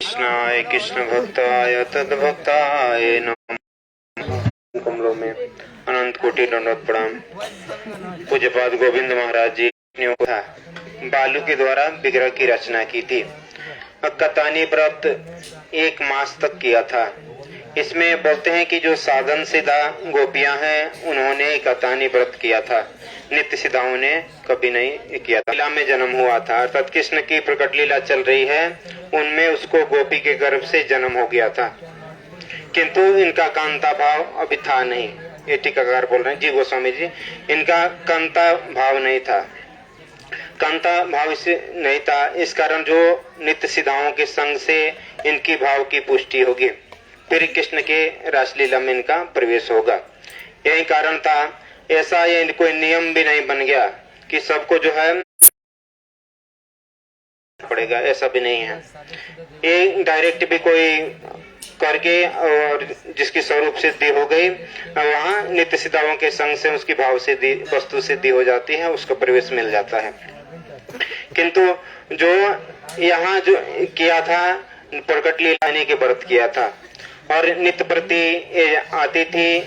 कृष्णाय कृष्ण भक्ताय तद्भक्ताय नमः। कमलों में अनंत कोटि दंडवत प्रणाम। पूज्यपाद गोविंद महाराज जी ने बालू के द्वारा विग्रह की रचना की थी। कतानी व्रत 1 मास तक किया था। इसमें बोलते हैं कि जो साधन सिद्धा गोपियां हैं उन्होंने कतानी व्रत किया था, नित्य सिद्धाओं ने कभी नहीं किया था। लीला में जन्म हुआ था, अर्थात कृष्ण की प्रकट लीला चल रही है, उनमें उसको गोपी के गर्भ से जन्म हो गया था, किंतु इनका कांता भाव अभी था नहीं। ये टीकाकार बोल रहे हैं जी गोस्वामी जी, इनका कांता भाव नहीं था। कांता भाव से नहीं था, इस कारण जो नित्य सिद्धाओं के संग से इनकी भाव की पुष्टि होगी, फिर कृष्ण के रासलीला में इनका प्रवेश होगा। यही कारण था। ऐसा ये कोई नियम भी नहीं बन गया कि सबको जो है पड़ेगा, ऐसा भी नहीं है। ये डायरेक्ट भी कोई करके और जिसकी स्वरूप सिद्धि हो गई, वहाँ नित्य सिद्धाओं के संग से उसकी भाव सिद्धि वस्तु सिद्धि हो जाती है, उसको प्रवेश मिल जाता है। किंतु जो यहाँ जो किया था प्रकट लीला के व्रत किया था और नित्य प्रति आती थी,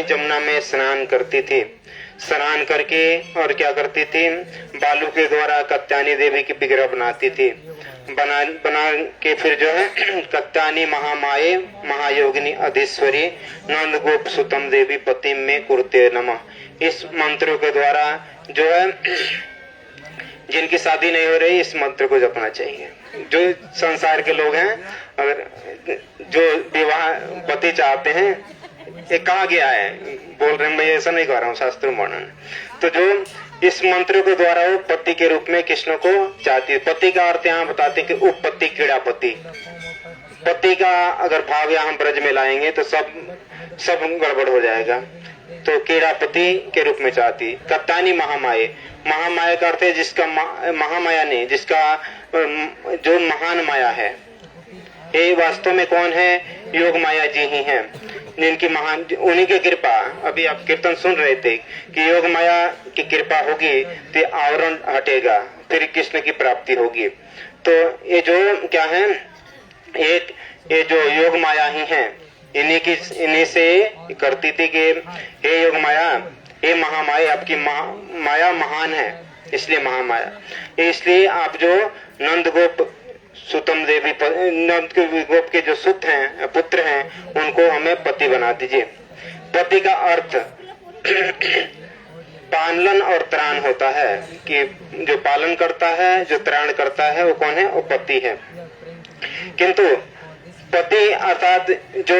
जमुना में स्नान करती थी। स्नान करके और क्या करती थी, बालू के द्वारा कत्यानी देवी की विग्रह बनाती थी। बना के फिर जो है कत्यानी महामाये महायोगिनी अधीश्वरी नंद गोप सुतम देवी पतिम में कुरुते नमः। इस मंत्रों के द्वारा जो है जिनकी शादी नहीं हो रही, इस मंत्र को जपना चाहिए। जो संसार के लोग हैं, अगर जो विवाह पति चाहते हैं, ये कहा गया है, बोल रहे हैं, मैं ऐसा नहीं कह रहा हूँ, शास्त्र वर्णन। तो जो इस मंत्र के द्वारा वो पति के रूप में कृष्ण को चाहती है। पति का अर्थ यहाँ बताते हैं कि उपपति क्रीड़ापति। पति का अगर भाव यहाँ ब्रज में लाएंगे तो सब गड़बड़ हो जाएगा। तो क्रीड़ापति के रूप में चाहती। कत्तानी महामाये, महामाया का अर्थ है जिसका महामाया ने, जिसका जो महान माया है। ये वास्तव में कौन है? योग माया जी ही हैं, जिनकी महान, उन्हीं की कृपा। अभी आप कीर्तन सुन रहे थे कि योग माया की कृपा होगी तो आवरण हटेगा, फिर कृष्ण की प्राप्ति होगी। तो ये जो क्या है, ये जो योग माया ही है, इन्हीं से करती थी कि हे योग माया, हे महामाया, आपकी माया महान है, इसलिए महामाया। इसलिए आप जो नंद गोप सुतम देवी, नंद गोप के जो सुत हैं, पुत्र हैं, उनको हमें पति बना दीजिए। पति का अर्थ पालन और त्राण होता है, कि जो पालन करता है, जो त्राण करता है, वो कौन है? वो पति है। किंतु पति अर्थात जो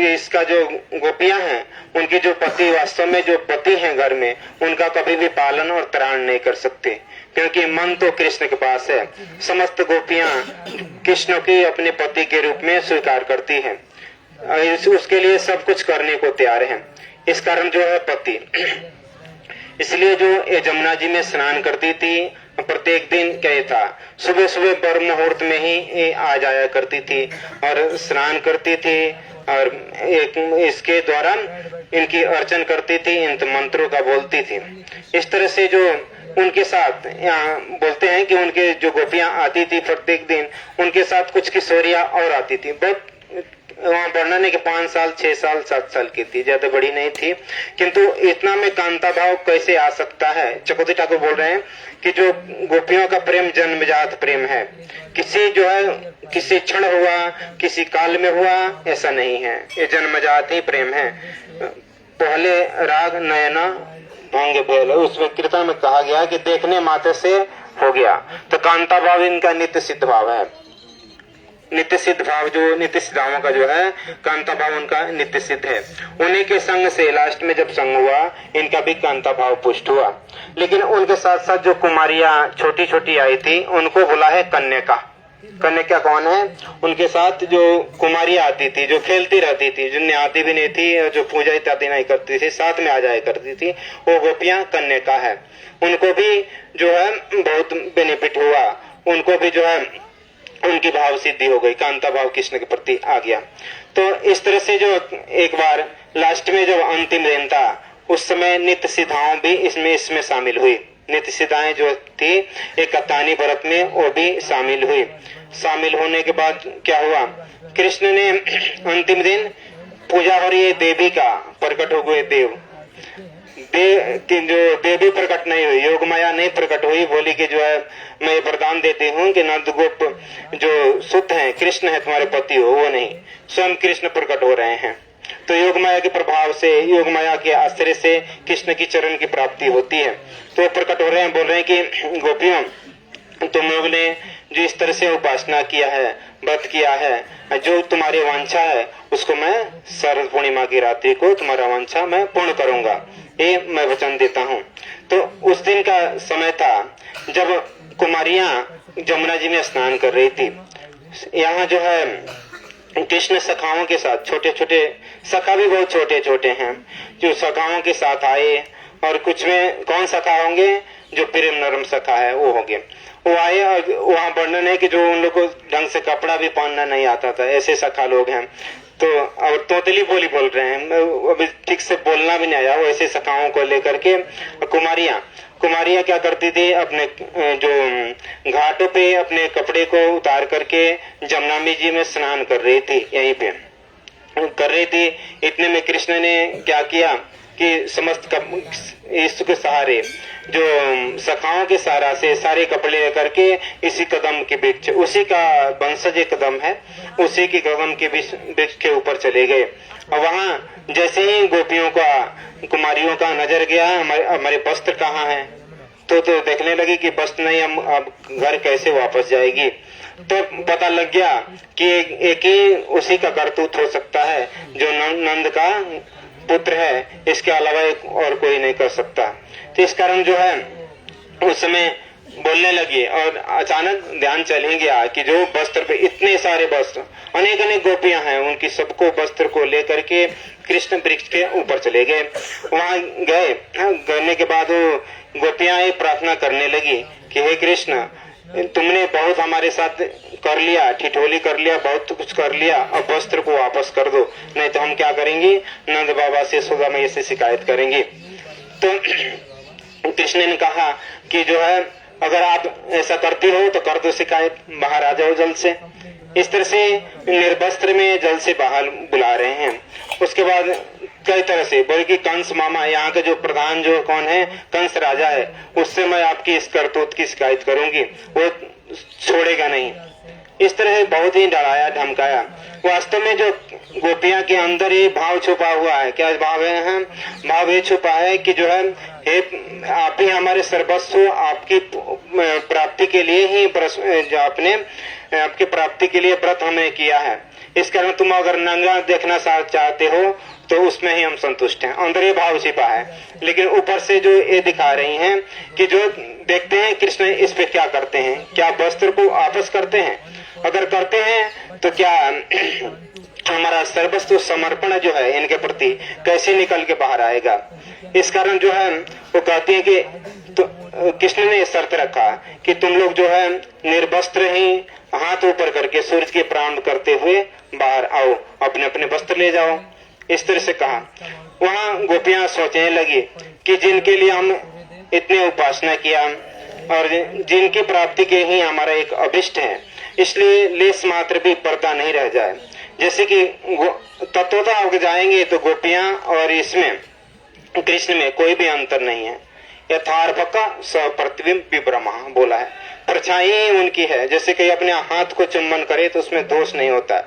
इसका जो गोपियां हैं, उनकी जो पति, वास्तव में जो पति हैं घर में, उनका कभी भी पालन और त्राण नहीं कर सकते, क्योंकि मन तो कृष्ण के पास है। समस्त गोपियां कृष्ण की अपने पति के रूप में स्वीकार करती हैं, उसके लिए सब कुछ करने को तैयार हैं। इस कारण जो है पति। इसलिए जो ये जमुना जी में स्नान करती थी, प्रत्येक दिन क्या था, सुबह सुबह ब्रह्म मुहूर्त में ही आ जाया करती थी और स्नान करती थी, और एक इसके द्वारा इनकी अर्चन करती थी, इन मंत्रों का बोलती थी। इस तरह से जो उनके साथ, यहाँ बोलते हैं कि उनके जो गोपियां आती थी प्रत्येक दिन, उनके साथ कुछ किशोरियां और आती थी। बहुत वहाँ वर्णन है कि 5 साल, 6 साल, 7 साल की थी, ज्यादा बड़ी नहीं थी। किंतु इतना में कांता भाव कैसे आ सकता है? चकोती ठाकुर बोल रहे हैं कि जो गोपियों का प्रेम जन्मजात प्रेम है, किसी जो है किसी क्षण हुआ, किसी काल में हुआ, ऐसा नहीं है। ये जन्मजात ही प्रेम है। पहले राग नयना भंग भेल, उसमें कीर्तन में कहा गया कि देखने मात्र से हो गया। तो कांता भाव इनका नित्य सिद्ध भाव है। नित्य सिद्ध भाव, जो नित्य सिद्धाओं का जो है कांता भाव, उनका नित्य सिद्ध है। उन्हीं के संग से लास्ट में जब संग हुआ, इनका भी कांता भाव पुष्ट हुआ। लेकिन उनके साथ साथ जो कुमारियां छोटी छोटी आई थी, उनको बोला है कन्या। कन्या कौन है? उनके साथ जो कुमारियां आती थी, जो खेलती रहती थी, जिन्हें आती भी नहीं थी, जो पूजा इत्यादि नहीं करती थी, साथ में आ जाया करती थी, वो गोपियां कन्या है। उनको भी जो है बहुत बेनिफिट हुआ, उनको भी जो है उनकी भाव सिद्धि हो गई, कांता भाव कृष्ण के प्रति आ गया। तो इस तरह से जो एक बार लास्ट में जब अंतिम दिन था, उस समय नित्य सिद्धाओं भी इसमें शामिल हुई। नित्य सिद्धाएं जो थी एक कप्तानी व्रत में वो भी शामिल हुई। शामिल होने के बाद क्या हुआ, कृष्ण ने अंतिम दिन पूजा हो रही है देवी का, प्रकट हो गए देव जो देवी प्रकट नहीं हुई, योग माया नहीं प्रकट हुई, बोली कि जो है मैं वरदान देती हूँ कि नंद गोप जो शुद्ध हैं, कृष्ण है तुम्हारे पति हो, वो नहीं, स्वयं कृष्ण प्रकट हो रहे हैं। तो योग माया के प्रभाव से, योग माया के आश्रय से कृष्ण की चरण की प्राप्ति होती है। तो प्रकट हो रहे हैं, बोल रहे हैं कि गोपियों तुम लोग ने जो इस तरह से उपासना किया है, व्रत किया है, जो तुम्हारी वांछा है उसको मैं शरद पूर्णिमा की रात्रि को तुम्हारा वांछा मैं पूर्ण करूंगा, ये मैं वचन देता हूँ। तो उस दिन का समय था जब कुमारियां जमुना जी में स्नान कर रही थी। यहाँ जो है कृष्ण सखाओं के साथ, छोटे छोटे सखा भी बहुत छोटे छोटे हैं, जो सखाओं के साथ आए, और कुछ में कौन सखा होंगे, जो प्रेम नरम सखा है वो होंगे, वो आए। और वहाँ वर्णन है कि जो उन लोग को ढंग से कपड़ा भी पहनना नहीं आता था, ऐसे सखा लोग हैं। तो और तोतली बोली बोल रहे हैं, अभी ठीक से बोलना भी नहीं आया, वो ऐसे सखाओं को लेकर के कुमारियां क्या करती थी, अपने जो घाटों पे अपने कपड़े को उतार करके जमुना जी में स्नान कर रही थी, यहीं पे कर रही थी। इतने में कृष्ण ने क्या किया कि समस्त यीशु के सहारे, जो सखाओं के सहारा से सारे कपड़े लेकर के इसी कदम के वृक्ष, उसी का वंशज एक कदम है, उसी की कदम के वृक्ष के ऊपर चले गए। और वहां जैसे ही गोपियों का, कुमारियों का नजर गया हमारे वस्त्र कहाँ है, तो देखने लगी कि वस्त्र नहीं, हम अब घर कैसे वापस जाएगी। तो पता लग गया कि एक ही उसी का करतूत हो सकता है जो नंद का पुत्र है, इसके अलावा एक और कोई नहीं कर सकता। तो इस कारण जो है उस समय बोलने लगी, और अचानक ध्यान चल ही गया कि जो वस्त्र पे इतने सारे वस्त्र, अनेक अनेक गोपियां हैं, उनकी सबको वस्त्र को लेकर के कृष्ण वृक्ष के ऊपर चले गए। वहां गए के बाद वो गोपियां प्रार्थना करने लगी कि हे कृष्ण, तुमने बहुत हमारे साथ कर लिया, ठिठोली कर लिया, बहुत कुछ कर लिया, अब वस्त्र को वापस कर दो, नहीं तो हम क्या करेंगे, नंद बाबा से, यशोदा मैया से शिकायत करेंगे। तो कृष्ण ने कहा कि जो है अगर आप ऐसा करती हो तो कर दो शिकायत, बाहर आ जाओ जल्द से। इस तरह से निर्वस्त्र में जल्द से बाहर बुला रहे हैं। उसके बाद कई तरह से बोले कि कंस मामा, यहाँ के जो प्रधान जो कौन है, कंस राजा है, उससे मैं आपकी इस करतूत की शिकायत करूंगी, वो छोड़ेगा नहीं। इस तरह से बहुत ही डराया धमकाया। वास्तव में जो गोपियां के अंदर ही भाव छुपा हुआ है, क्या भाव है, भाव ये छुपा है कि जो है हे आप ही हमारे सर्वस्व, आपकी प्राप्ति के लिए ही जो आपने आपकी प्राप्ति के लिए व्रत हमें किया है, इस कारण तुम अगर नंगा देखना चाहते हो तो उसमें ही हम संतुष्ट हैं। अंदर ये भाव छिपा है, लेकिन ऊपर से जो ये दिखा रही हैं कि जो देखते हैं कृष्ण इस पे क्या करते हैं, क्या वस्त्र को वापस करते हैं, अगर करते हैं तो क्या हमारा सर्वस्व समर्पण जो है इनके प्रति कैसे निकल के बाहर आएगा। इस कारण जो है वो कहती है कि तो कृष्ण ने शर्त रखा कि तुम लोग जो है निर्वस्त्र ही हाथ ऊपर करके सूर्य के प्रणाम करते हुए बाहर आओ, अपने अपने वस्त्र ले जाओ, इस तरह से कहा। वहाँ गोपियां सोचने लगी कि जिनके लिए हम इतने उपासना किया और जिनकी प्राप्ति के ही हमारा एक अभिष्ट है, इसलिए लेस मात्र भी पर्दा नहीं रह जाए। जैसे कि तत्वता हो जाएंगे तो गोपियां और इसमें कृष्ण में कोई भी अंतर नहीं है। यथार्भका सप्रतिबिंब विभ्रमा बोला है, परछाई उनकी है। जैसे कि अपने हाथ को चुम्बन करे तो उसमें दोष नहीं होता।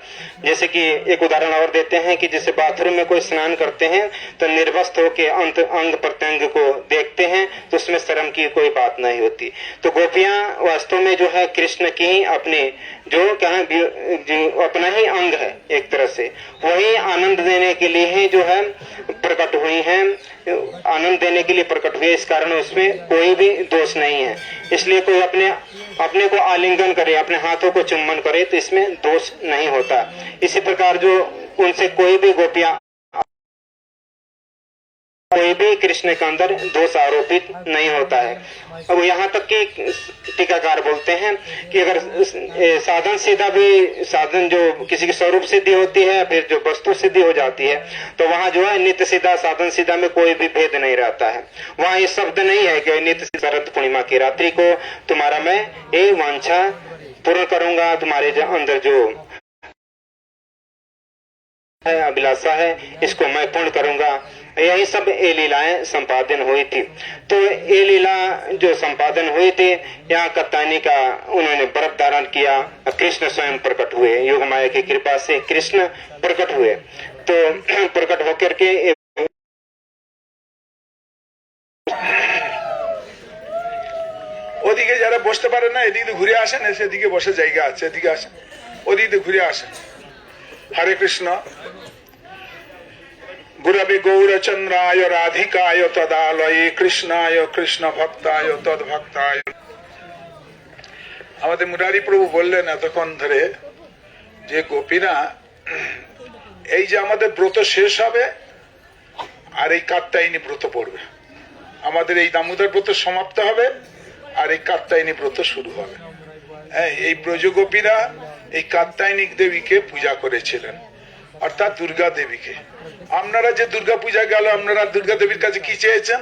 जैसे कि एक उदाहरण और देते हैं कि जैसे बाथरूम में कोई स्नान करते हैं तो निर्वस्त्र होकर अंग प्रत्यंग को देखते हैं तो उसमें शर्म की कोई बात नहीं होती। तो गोपियां वास्तव में जो है कृष्ण की अपने जो अपना ही अंग है, एक तरह से वही आनंद देने के लिए ही जो है प्रकट हुई है, आनंद देने के लिए प्रकट हुए। इस कारण उसमें कोई भी दोष नहीं है। इसलिए कोई अपने को आलिंगन करे, अपने हाथों को चुम्बन करे तो इसमें दोष नहीं होता। इसी प्रकार जो उनसे कोई भी गोपियां कोई भी कृष्ण के अंदर दोष आरोपित नहीं होता है। अब यहाँ तक कि टीकाकार बोलते हैं कि अगर साधन सीधा भी साधन जो किसी की स्वरूप सिद्धि होती है फिर जो वस्तु सिद्धि हो जाती है तो वहां जो है नित्य सीधा साधन सीधा में कोई भी भेद नहीं रहता है। वहां ये शब्द नहीं है कि नित्य शरद पूर्णिमा की रात्रि को तुम्हारा मैं ये वांछा पूर्ण करूंगा, तुम्हारे अंदर जो अभिलाषा है इसको मैं पूर्ण करूंगा। यही सब ये लीलाएं संपादन हुई थी। तो ये लीला जो संपादन हुई थी यहाँ कत्तानी का उन्होंने व्रत धारण किया, कृष्ण स्वयं प्रकट हुए, योग माया की कृपा से कृष्ण प्रकट हुए। तो प्रकट होकर के ওদিকে যারা বসতে পারে না এদিকে ঘুরে আসেন, সেদিকে বসে জায়গা আছে, এদিকে আসেন, ওদিকে ঘুরে আসেন। হরে কৃষ্ণ। গুরবে গৌরচন্দ্রায় রাধিকায় তদালয়ে কৃষ্ণায় কৃষ্ণ ভক্তায় তদ্ভক্তায়। আমাদের মুরারি প্রভু বললেন এতক্ষণ ধরে যে গোপীরা এই যে আমাদের ব্রত শেষ হবে আর এই কাত্যায়নী ব্রত পড়বে, আমাদের এই দামোদর ব্রত সমাপ্ত হবে আর এই কাত্যায়নী ব্রত শুরু হবে। এই ব্রজগোপীরা এই কাত্যায়নী দেবীকে পূজা করেছিলেন, অর্থাৎ দুর্গা দেবীকে। আপনারা যে দুর্গা পূজা গেল, আপনারা দুর্গা দেবীর কাছে কি চেয়েছেন?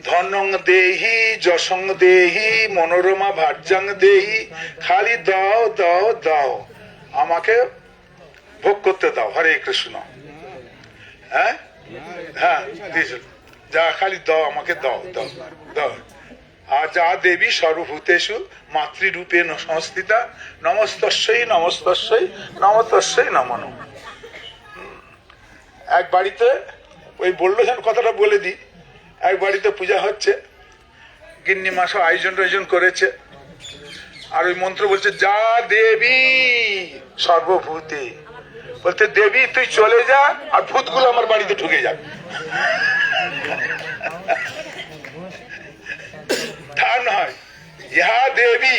ধনং দেহি, যশং দেহি, মনোরমা ভার্যাং দেহি, খালি দাও দাও দাও, আমাকে ভোগ করতে দাও। হরে কৃষ্ণ। হ্যাঁ হ্যাঁ দিয়েছিল, যা খালি দাও, আমাকে দাও দাও দাও। আর যা দেবী সর্বভূতেষু মাতৃরূপে সংস্থিতা, নমস্তস্যই নমস্তস্যই নমস্তস্যই নমো নমঃ। এক বাড়িতে ওই বললো যেন কথাটা বলে দিই, এক বাড়িতে পূজা হচ্ছে, গিন্নি মা সব আয়োজন করেছে, আর ওই মন্ত্র বলছে যা দেবী সর্বভূতে, বলতে দেবী তুই চলে যা আর ভূতগুলো আমার বাড়িতে ঢুকে যাক। তা নয়, ইহা দেবী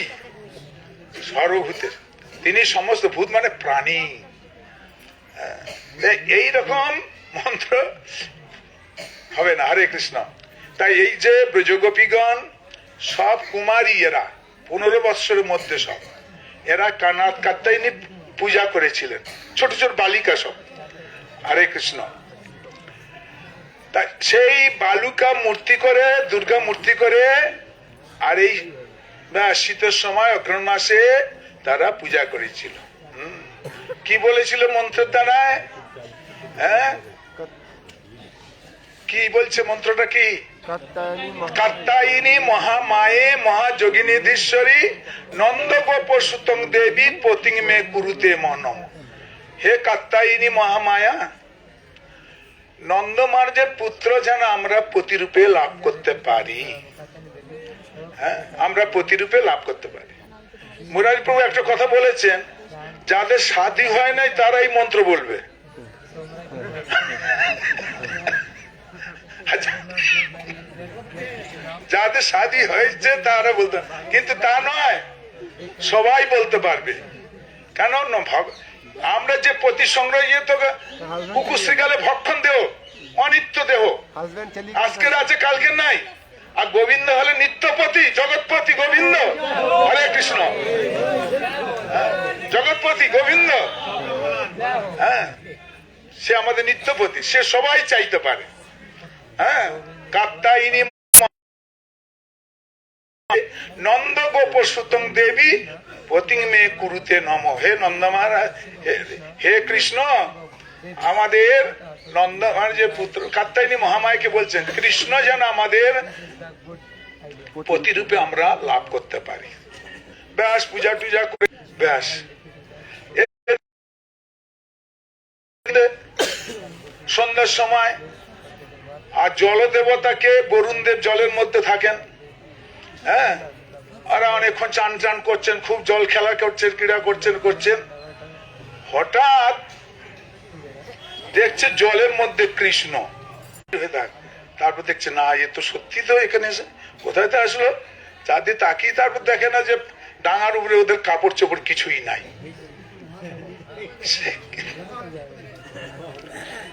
সর্বভূতের, তিনি সমস্ত ভূত মানে প্রাণী। এইরকম মন্ত্র হবে না। হরে কৃষ্ণ। তাই এই যে ব্রজগোপীগণ সব কুমারী, এরা 15 বৎসরের মধ্যে সব এরা কাত্যায়নী পূজা করেছিলেন, ছোট ছোট বালিকা সব। হরে কৃষ্ণ। তাই সেই বালুকা মূর্তি করে, দুর্গা মূর্তি করে, আর এই শীতের সময় অগ্রহণ মাসে তারা পূজা করেছিল। কি বলেছিল মন্ত্রের দ্বারায়? হ্যাঁ কি বলছে মন্ত্রটা? কি? কাত্যায়নী মহামায়ে মহাযোগিনীধীশ্বরী নন্দ গোপ সুতং দেবী পতিং মে কুরুতে মনম। হে কাত্যায়নী মহামায়া, নন্দমার্জের পুত্র যেন আমরা প্রতিরূপে লাভ করতে পারি। হ্যাঁ, আমরা প্রতিরূপে লাভ করতে পারি। মুরারি প্রভু একটা কথা বলেছেন, যাদের শাদী হয় নাই তারা এই মন্ত্র বলবে। যাদের শাদী হয়েছে তারা বলতে, কিন্তু তা নয়, সবাই বলতে পারবে। কেন? আমরা যে প্রতি সংগ্রহ কুকুর শ্রীকালে ভক্ষণ দেহ, অনিত্য দেহ, আজকের আছে কালকে নাই। আর গোবিন্দ হলে নিত্যপতি, জগৎপতি গোবিন্দ। হরে কৃষ্ণ। জগৎপতি গোবিন্দ, হ্যাঁ, সে আমাদের নিত্যপতি, সে সবাই চাইতে পারে। হ্যাঁ, কাত্যায়নী নন্দ গোপ সুতং দেবী পতিং মে কুরুতে নম। হে নন্দ মহারাজ, হে কৃষ্ণ, আমাদের নন্দ যে পুত্র কাত্যায়নী মহামায়াকে বলছেন কৃষ্ণ যেন আমাদের প্রতিরূপে আমরা লাভ করতে পারি। ব্যাস পূজা টুজা করে ব্যাস। সন্ধ্যার সময় আর জল দেবতাকে বরুণ দেব জলের মধ্যে থাকেন। হ্যাঁ, আর অনেকক্ষণ চান চান করছেন, খুব জল খেলা করছেন, ক্রীড়া করছেন। হঠাৎ দেখছে জলের মধ্যে কৃষ্ণ। তারপর দেখছে না, এ তো সত্যি তো এখানে এসে কোথায় তো আসলো। চাঁদে তাকিয়ে তারপর দেখে না যে ডাঙার উপরে ওদের কাপড় চোপড় কিছুই নাই,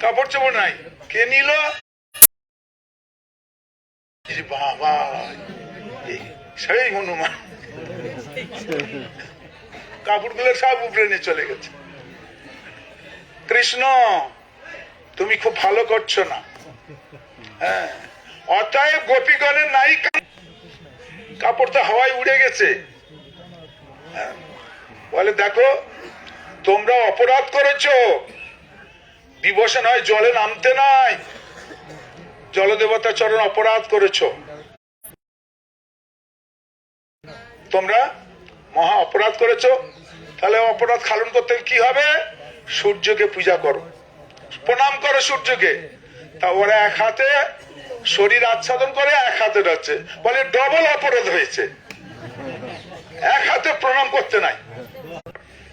কাপড় চোপড় নাই। কে নিল? বাবা সেই হনুমান কাপড়গুলো সব উপরে নিয়ে চলে গেছে। কৃষ্ণ তুমি খুব ভালো করছো না। হ্যাঁ, অতএব গোপীগণের নাই কাপড় তো হাওয়ায় উড়ে গেছে। বলে দেখো তোমরা অপরাধ করেছো, বিভূষণ হয় জলে নামতে নাই, জলদেবতা চরণ অপরাধ করেছো, তোমরা মহা অপরাধ করেছো। তাহলে অপরাধ খালন করতে কি হবে? সূর্যকে পূজা করো, প্রণাম করো সূর্যকে। তা ওরা এক হাতে শরীর আচ্ছাদন করে, এক হাতে যাচ্ছে, বলে ডবল অপরাধ হয়েছে, এক হাতে প্রণাম করতে নাই।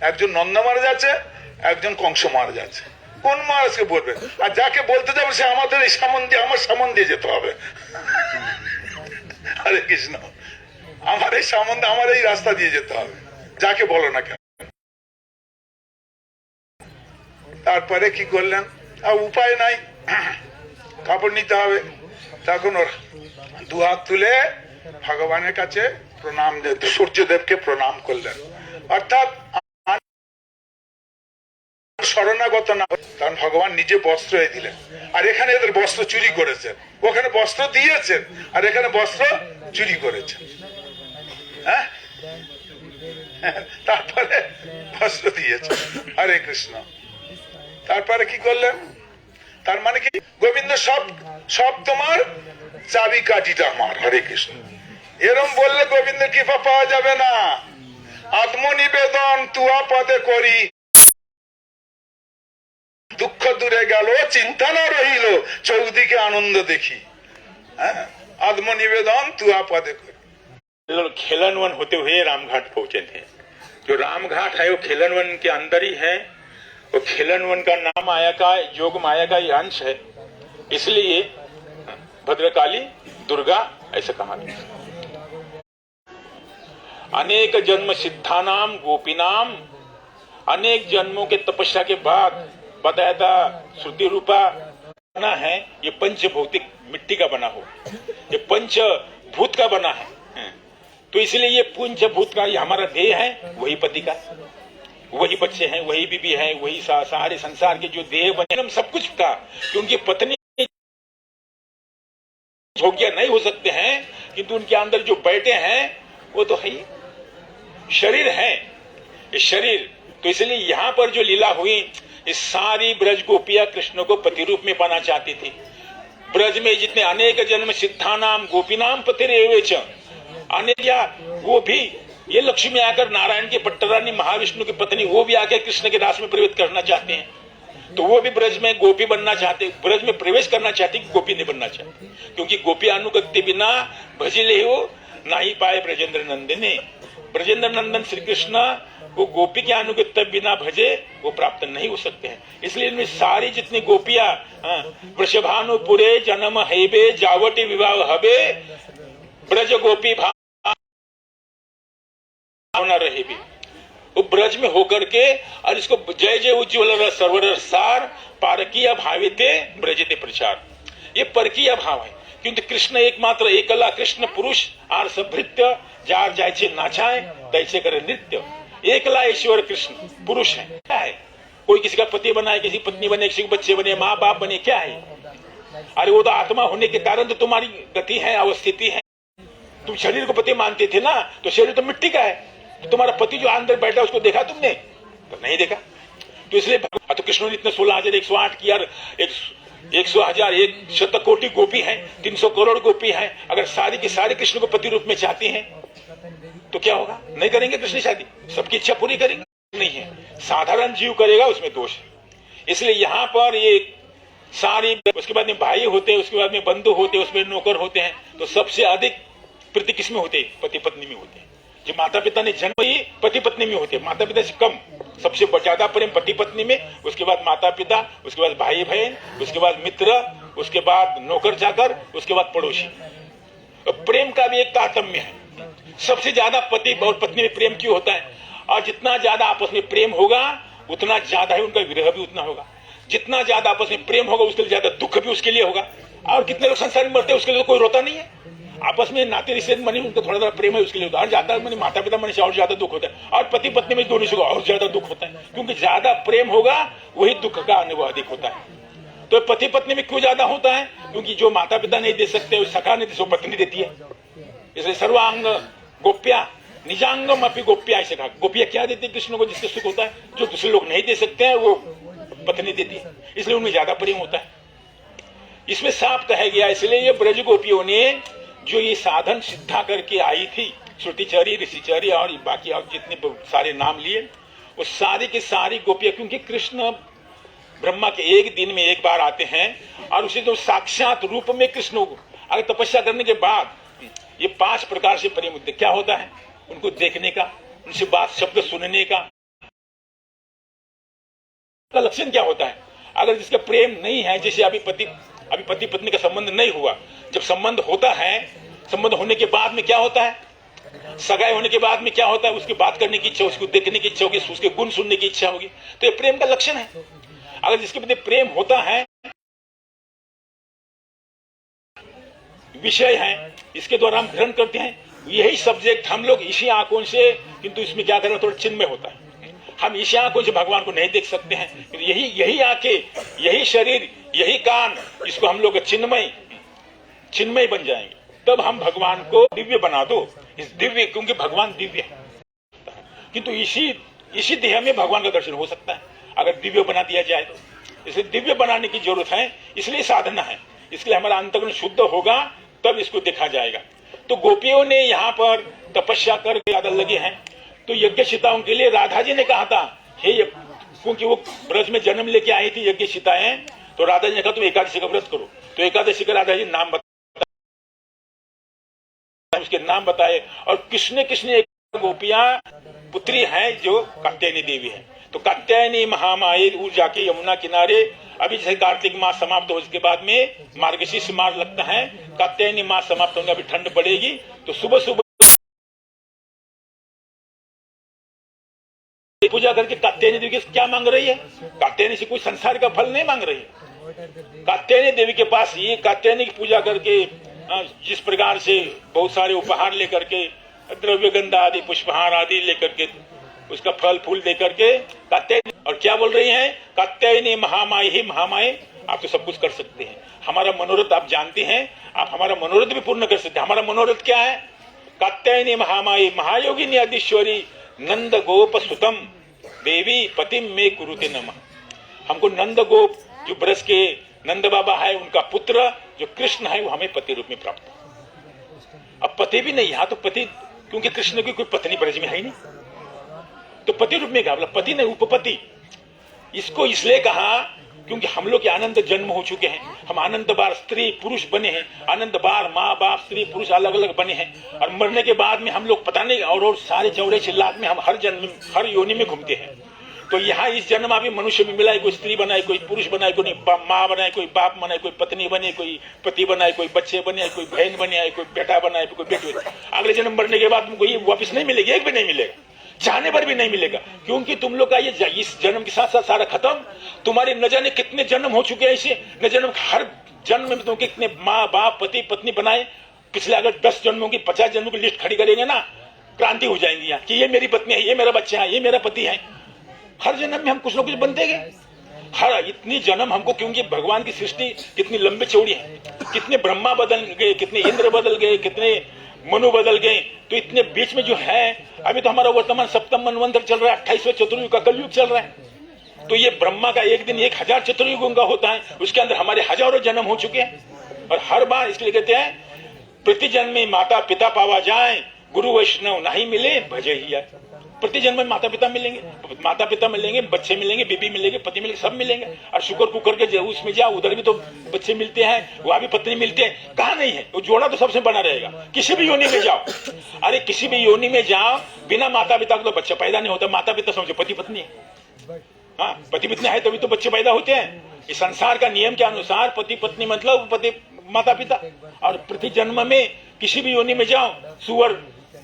একজন নন্দ মারা যাচ্ছে, একজন কংস মারা যাচ্ছে। কোন মহারাজকে বলবেন? আর যাকে বলতে যাবে সে আমাদের এই সামন দিয়ে, আমার সামন দিয়ে যেতে হবে। হরে কৃষ্ণ, আমার এই সামন, আমার এই রাস্তা দিয়ে যেতে হবে, যাকে বলো না কেন। তারপরে কি করলেন? আর উপায় নাই, কাপড় নিতে হবে। তখন ওর দু হাত তুলে ভগবানের কাছে প্রণাম, সূর্যদেবকে প্রণাম করলেন। অর্থাৎ শরণাগত না, কারণ ভগবান নিজে বস্ত্র দিলেন। আর এখানে এদের বস্ত্র চুরি করেছেন, ওখানে বস্ত্র দিয়েছেন, আর এখানে বস্ত্র চুরি করেছেন। হ্যাঁ, তারপরে বস্ত্র দিয়েছেন। হরে কৃষ্ণ। তারপরে কি করলেন? তার মানে কি? গোবিন্দ সব সব তোমার, চাবি কাঠিটা আমার। হরে কৃষ্ণ। এরম বললে গোবিন্দের কৃপা পাওয়া যাবে না। আত্মনিবেদন তুয়া পদে করি, দুঃখ দূরে গেল, চিন্তা না রহিল, চৌদিকে आनंद देखी। आत्मनिवेदन तुआ पदे करी। खेलन वन होते हुए रामघाट पहुंचे थे। जो रामघाट है वो खेलन वन के अंदर ही है। वो खेलन वन का नाम माया का, योग माया का ही अंश है, इसलिए भद्रकाली दुर्गा ऐसा कहा गया। अनेक जन्म सिद्धानाम गोपीनाम, अनेक जन्मों के तपस्या के बाद बताया था श्रुति रूपा बना है। ये पंचभौतिक मिट्टी का बना हो, ये पंचभूत का बना है। तो इसलिए ये पंचभूत का ये हमारा देह है, वही पति का, वही बच्चे हैं, वही बीबी है, वही सारे संसार के जो देह बने, हम सब कुछ का। क्योंकि पत्नी भोग्य नहीं हो सकते हैं, किंतु उनके अंदर जो बैठे हैं वो तो है ही, शरीर है ये शरीर। तो इसलिए यहाँ पर जो लीला हुई, इस सारी ब्रज गोपियां कृष्ण को पति रूप में पाना चाहती थी। ब्रज में जितने अनेक जन्म सिद्धानाम गोपीनाम पतिरेवेच, अनेक वो भी, ये लक्ष्मी आकर नारायण की पट्टरानी महाविष्णु की पत्नी, वो भी आकर कृष्ण के दास में प्रवेश करना चाहते हैं। तो वो भी ब्रज में गोपी बनना चाहते, ब्रज में प्रवेश करना चाहती, गोपी नहीं बनना चाहती। क्योंकि गोपी अनुगत्य बिना भजिले हो ना ही पाए ब्रजेंद्र नंदने। ब्रजेंद्र नंदन श्री कृष्ण वो गोपी के अनुगत्य बिना भजे वो प्राप्त नहीं हो सकते हैं। इसलिए इनमें सारी जितनी गोपियां, वृषभानुपुरे जन्म हेबे जावटी विवाह हबे, ब्रज गोपी भावना रहे भी, वो ब्रज में होकर के, और इसको जय जय उज्ज्वल सर्वर सार पारकीय भाविते ब्रजते प्रचार, ये परकीय भाव है। क्योंकि कृष्ण एकमात्र एकला कृष्ण पुरुष आर सभृत्य जार जायचे नाचाए तैसे करे नृत्य। एकला ईश्वर कृष्ण पुरुष है। क्या है? कोई किसी का पति बनाए, किसी पत्नी बने, किसी के बच्चे बने, माँ बाप बने, क्या है? अरे वो तो आत्मा होने के कारण तो तुम्हारी गति है, अवस्थिति है। तुम शरीर को पति मानते थे ना, तो शरीर तो मिट्टी का है। तो तुम्हारा पति जो अंदर बैठा उसको देखा तुमने? तो नहीं देखा। तो इसलिए तो कृष्ण ने इतने 16,108 की, 100,000 1,000,000,000 गोपी है, 300 करोड़ गोपी है। अगर सारी की सारी कृष्ण को पति रूप में चाहती हैं तो क्या होगा? नहीं करेंगे कृष्ण शादी, सबकी इच्छा पूरी करेंगे? नहीं है, साधारण जीव करेगा उसमें दोष है। इसलिए यहाँ पर ये सारी, उसके बाद में भाई होते हैं, उसके बाद में बंधु होते हैं, उसमें नौकर होते हैं। तो सबसे अधिक प्रीति किसमें होते हैं? पति पत्नी में होते हैं। जो माता पिता ने जन्म ही पति पत्नी में होते हैं, माता पिता से कम, सबसे ज्यादा प्रेम पति पत्नी में, उसके बाद माता पिता, उसके बाद भाई बहन, उसके बाद मित्र, उसके बाद नौकर चाकर, उसके बाद पड़ोसी। प्रेम का भी एक तारतम्य है। सबसे ज्यादा पति और पत्नी में प्रेम क्यों होता है? और जितना ज्यादा आपस में प्रेम होगा उतना ज्यादा ही उनका विरह भी उतना होगा। जितना ज्यादा आपस में प्रेम होगा उसके लिए ज्यादा दुख भी उसके लिए होगा। और कितने लोग संसार में मरते हैं उसके लिए तो कोई रोता नहीं है। आपस में नाते रिश्ते मनी उनका थोड़ा सा प्रेम है उसके लिए और ज्यादा मनी माता पिता मनी से और ज्यादा दुख होता है, और पति पत्नी में दोनों से और ज्यादा दुख होता है, क्योंकि ज्यादा प्रेम होगा वही दुख का अनुभव अधिक होता है। तो पति पत्नी में क्यों ज्यादा होता है? क्योंकि जो माता पिता नहीं दे सकते सखा नहीं दे पत्नी देती है। इसलिए सर्वांग गोप्या निजांगम अपनी गोप्या ऐसे कहा। गोपिया क्या देती है कृष्ण को जिससे सुख होता है? जो दूसरे लोग नहीं दे सकते हैं वो पत्नी देती है, इसलिए उनमें ज्यादा प्रेम होता है। इसमें साफ कहा गया। इसलिए ये ब्रज गोपियों ने जो ये साधन सिद्धा करके आई थी, श्रुतिचरी ऋषिचरी और बाकी और जितने सारे नाम लिए, वो सारी की सारी गोपियां, क्योंकि कृष्ण ब्रह्मा के एक दिन में एक बार आते हैं और उसे तो साक्षात रूप में कृष्ण को अगर तपस्या करने के बाद ये 5 प्रकार से प्रेम होते क्या होता है? उनको देखने का, उनसे बात शब्द सुनने का लक्षण क्या होता है? अगर जिसका प्रेम नहीं है, जैसे अभी पति पत्नी का संबंध नहीं हुआ, जब संबंध होता है, संबंध होने के बाद में क्या होता है? सगाई होने के बाद में क्या होता है? उसकी बात करने की इच्छा, उसको देखने की इच्छा होगी, उसके गुण सुनने की इच्छा होगी, तो ये प्रेम का लक्षण है। अगर जिसके प्रति प्रेम होता है, विषय है, इसके द्वारा हम ग्रहण करते हैं, यही सब्जेक्ट हम लोग इसी आंखों से, किंतु इसमें क्या करें थोड़ा चिन्मय होता है। हम इसी आंखों से भगवान को नहीं देख सकते हैं, यही आंखें, यही शरीर, यही कान, इसको हम लोग चिन्मय बन जाएंगे, तब हम भगवान को दिव्य बना दो। इस दिव्य, क्योंकि भगवान दिव्य है, किंतु इसी देह में भगवान का दर्शन हो सकता है अगर दिव्य बना दिया जाए तो। इसलिए दिव्य बनाने की जरूरत है, इसलिए साधना है, इसलिए हमारा अंतःकरण शुद्ध होगा तब इसको देखा जाएगा। तो गोपियों ने यहाँ पर तपस्या करके ज्यादा लगे हैं, तो यज्ञ सीताओं के लिए राधा जी ने कहा था, हे, क्योंकि वो ब्रज में जन्म लेके आई थी यज्ञ सीताएं, तो राधा जी ने कहा तुम एकादशी का व्रत करो। तो एकादशी का राधा जी नाम बताए, उसके नाम बताए, और किसने एक गोपियां पुत्री है जो कात्यायनी देवी है। तो कात्यायनी महामाई उड़ जाके यमुना किनारे, अभी जैसे कार्तिक मास समाप्त हो उसके बाद में मार्गशीर्ष मास लगता है, कात्यायनी मास समाप्त होने, अभी ठंड पड़ेगी, तो सुबह सुबह पूजा करके कात्यायनी देवी क्या मांग रही है? कात्यायनी से कोई संसार का फल नहीं मांग रही है। कात्यायनी देवी के पास ये कात्यायनी की पूजा करके जिस प्रकार से बहुत सारे उपहार लेकर के, द्रव्य गंधा आदि पुष्पहार आदि लेकर के, उसका फल फूल दे करके कात्यायनी, और क्या बोल रही है? कात्यायनी महामाई, ही महामाई आप तो सब कुछ कर सकते हैं, हमारा मनोरथ आप जानते हैं, आप हमारा मनोरथ भी पूर्ण कर सकते हैं। हमारा मनोरथ क्या है? कात्यायनी महामाई महायोगिनी आदिश्वरी नंद गोप सुतम देवी पतिम में कुरुते नमः। हमको नंद गोप जो ब्रज के नंद बाबा है उनका पुत्र जो कृष्ण है वो हमें पति रूप में प्राप्त है। अब पति भी नहीं, यहाँ तो पति, क्योंकि कृष्ण की कोई पत्नी ब्रज में है ही नहीं, तो पति रूप में कहा, पति नहीं उपपति। इसको इसलिए कहा क्योंकि हम लोग के अनंत जन्म हो चुके हैं, हम अनंत बार स्त्री पुरुष बने हैं, अनंत बार माँ बाप स्त्री पुरुष अलग अलग बने हैं, और मरने के बाद में हम लोग पता नहीं और सारे 84 लाख में हम हर जन्म हर योनि में घूमते हैं। तो यहाँ इस जन्म अभी मनुष्य में मिला है, कोई स्त्री बनाए, कोई पुरुष बनाए, कोई माँ बनाए, कोई बाप बनाए, कोई पत्नी बने, कोई पति बनाए, कोई बच्चे बने, कोई बहन बने, कोई बेटा बनाए, कोई बेटी बने। अगले जन्म मरने के बाद कोई वापिस नहीं मिलेगा, एक भी नहीं मिलेगा, चाहने पर भी नहीं मिलेगा, क्योंकि तुम लोग का ये इस जन्म के साथ साथ सारा खत्म। तुम्हारे न जाने कितने जन्म हो चुके हैं ऐसे, न जन्म हर जन्म में तुम कितने माँ बाप पति पत्नी बनाए। पिछले अगर 10 जन्मों की 50 जन्मों की लिस्ट खड़ी करेंगे ना, क्रांति हो जाएंगी यहाँ कि ये मेरी पत्नी है, ये मेरा बच्चा है, ये मेरा पति है। हर जन्म में हम कुछ ना कुछ बनते गए, हर इतनी जन्म हमको, क्योंकि भगवान की सृष्टि कितनी लंबी चौड़ी है, कितने ब्रह्मा बदल गए, कितने इंद्र बदल गए, कितने मनु बदल गए, तो इतने बीच में जो है, अभी तो हमारा वर्तमान सप्तम मनवंतर चल रहा है, 28वें चतुर्युग का कलयुग चल रहा है। तो ये ब्रह्मा का एक दिन 1000 चतुर्युगों का होता है, उसके अंदर हमारे हजारों जन्म हो चुके हैं। और हर बार इसलिए कहते हैं प्रति जन्म में माता पिता पावा जाए, गुरु वैष्णव नहीं मिले भजे ही आए। प्रति जन्म में माता पिता मिलेंगे, बच्चे मिलेंगे, बीबी मिलेंगे, पति मिलेंगे, सब मिलेंगे। और शुक्र कुकर के उसमें जाओ, उधर भी तो बच्चे मिलते हैं, वहां भी पत्नी मिलते हैं, कहा नहीं है, वो जोड़ा तो सबसे बना रहेगा। किसी भी योनि में जाओ, अरे किसी भी योनि में जाओ, बिना माता पिता को तो बच्चा पैदा नहीं होता। माता पिता समझो पति पत्नी है, हाँ पति पत्नी है तभी तो बच्चे पैदा होते हैं। इस संसार का नियम के अनुसार पति पत्नी मतलब पति माता पिता। और प्रति जन्म में किसी भी योनि में जाओ, सुअर,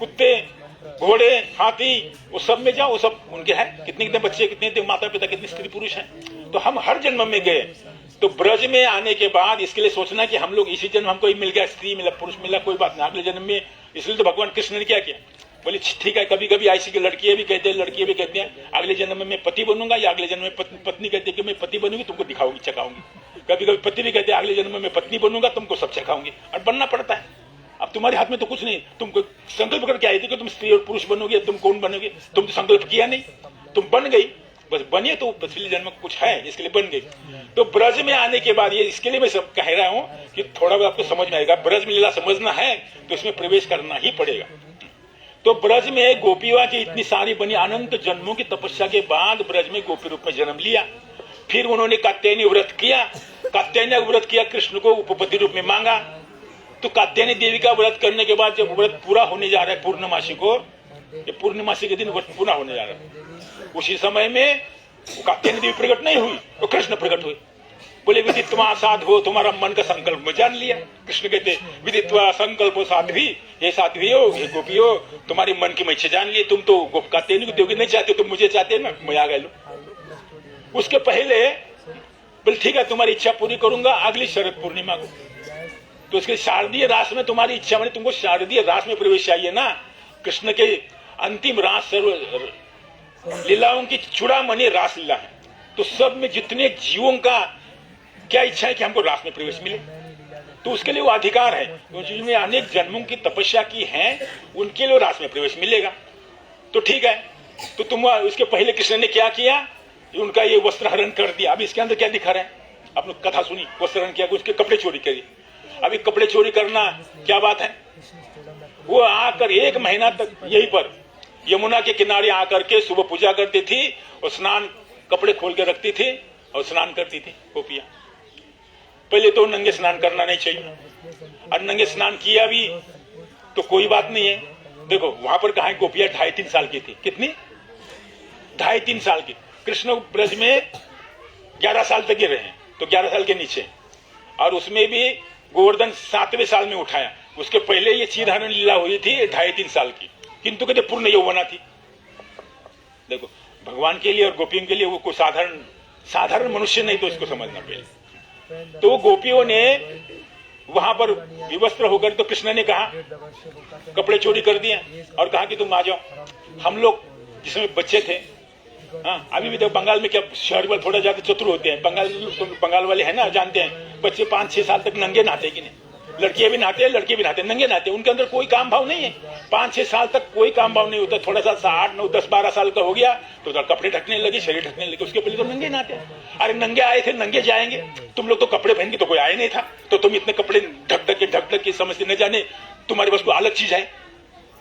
कुत्ते, घोड़े, हाथी, वो सब में जाओ, वो सब उनके हैं। कितने बच्चे, कितने माता पिता, कितने स्त्री पुरुष हैं। तो हम हर जन्म में गए, तो ब्रज में आने के बाद इसके लिए सोचना कि हम लोग इसी जन्म हमको मिल गया, स्त्री मिला, पुरुष मिला, कोई बात नहीं, अगले जन्म में। इसलिए तो भगवान कृष्ण ने क्या किया, बोले ठीक है, कभी कभी ऐसी की लड़कियां भी कहते हैं, लड़कियां भी कहते हैं अगले जन्म में मैं पति बनूंगा, या अगले जन्म में पत्नी कहती है कि मैं पति बनूंगी, तुमको दिखाऊंगी, चखाऊंगी। कभी कभी पति भी कहते हैं अगले जन्म में मैं पत्नी बनूंगा, तुमको सब चखाऊंगी। और बनना पड़ता है, अब तुम्हारे हाथ में तो कुछ नहीं, तुमको संकल्प करके आई थी कि तुम स्त्री और पुरुष बनोगे, तुम कौन बनोगे, तुम तो संकल्प किया नहीं, तुम बन गई, बस बनिए तो पिछले जन्म में कुछ है इसके लिए बन गई। तो ब्रज में आने के बाद ये इसके लिए मैं सब कह रहा हूं कि थोड़ा बहुत आपको समझ में आएगा। ब्रज में लीला समझना है तो इसमें प्रवेश करना ही पड़ेगा। तो ब्रज में गोपियों की इतनी सारी बनी, अनंत जन्मों की तपस्या के बाद ब्रज में गोपी रूप में जन्म लिया। फिर उन्होंने कात्यायनी व्रत किया, कात्यायनी व्रत किया, कृष्ण को उपपति रूप में मांगा। तो कात्यायनी देवी का व्रत करने के बाद जब व्रत पूरा होने जा रहा है पूर्णमासी को, ये पूर्णमासी के दिन व्रत पूरा होने जा रहा है, उसी समय में कात्यायनी देवी प्रकट नहीं हुई, तो कृष्ण प्रकट हुए। बोले विदित्वा साधु, तुम्हारा मन का संकल्प में जान लिया। कृष्ण कहते विदित्वा संकल्प साध्वी, ये साध्वी हो, ये गोपी हो, तुम्हारी मन की इच्छा जान ली, तुम तो कात्यायनी को देवी नहीं चाहते, तुम मुझे चाहते ना, मैं आ गया। उसके पहले बोले ठीक है, तुम्हारी इच्छा पूरी करूंगा अगली शरद पूर्णिमा को। तो उसके शारदीय रास में तुम्हारी इच्छा, मैंने तुमको शारदीय रास में प्रवेश चाहिए ना। कृष्ण के अंतिम रास सर्व लीलाओं की चूड़ामणि रास लीला है। तो सब में जितने जीवों का क्या इच्छा है कि हमको रास में प्रवेश मिले, तो उसके लिए वो अधिकार है। जिन्होंने अनेक जन्मों की तपस्या की है उनके लिए रास में प्रवेश मिलेगा। तो ठीक है, तो तुम उसके पहले कृष्ण ने क्या किया, उनका ये वस्त्र हरण कर दिया। अब इसके अंदर क्या दिखा रहे हैं, आपने कथा सुनी, वस्त्र हरण किया, उसके कपड़े चोरी करे। अभी कपड़े चोरी करना क्या बात है, वो आकर 1 महीना तक यहीं पर यमुना के किनारे आकर के सुबह पूजा करती थी और स्नान, कपड़े खोल के रखती थी और स्नान करती थी गोपियां। पहले तो नंगे स्नान करना नहीं चाहिए, और नंगे स्नान किया भी तो कोई बात नहीं है। देखो वहां पर कहा गोपियां 2.5-3 साल की थी, कितनी 2.5-3 साल की। कृष्ण ब्रज में 11 साल तक रहे हैं, तो 11 साल के नीचे, और उसमें भी गोवर्धन 7वें साल में उठाया। उसके पहले ये चीरहरण लीला हुई थी 2.5-3 साल की, किंतु कहते पूर्ण यौवना थी। देखो भगवान के लिए और गोपियों के लिए वो कोई साधारण मनुष्य नहीं, तो इसको समझना पहले। तो गोपियों ने वहां पर विवस्त्र होकर, तो कृष्ण ने कहा कपड़े चोरी कर दिए और कहा कि तुम आ जाओ। हम लोग जिसमें बच्चे थे, हाँ अभी भी देखो बंगाल में क्या शहर वाले थोड़ा ज्यादा चतुर होते हैं। बंगाल वाले हैं ना, जानते हैं बच्चे 5-6 साल तक नंगे नहाते कि नहीं, लड़कियां भी नहाते हैं, लड़के भी नहाते हैं, नंगे नहाते हैं। उनके अंदर कोई काम भाव नहीं है, 5-6 साल तक कोई काम भाव नहीं होता। थोड़ा सा 8, 9, 10, 12 साल का हो गया तो कपड़े ढकने लगे, शरीर ढकने लगे। उसके पहले तो नंगे नहाते हैं। अरे नंगे आए थे, नंगे जाएंगे। तुम लोग तो कपड़े पहन के तो कोई आए नहीं था, तो तुम इतने कपड़े ढक के समझते न जाने तुम्हारे पास कोई अलग चीज है।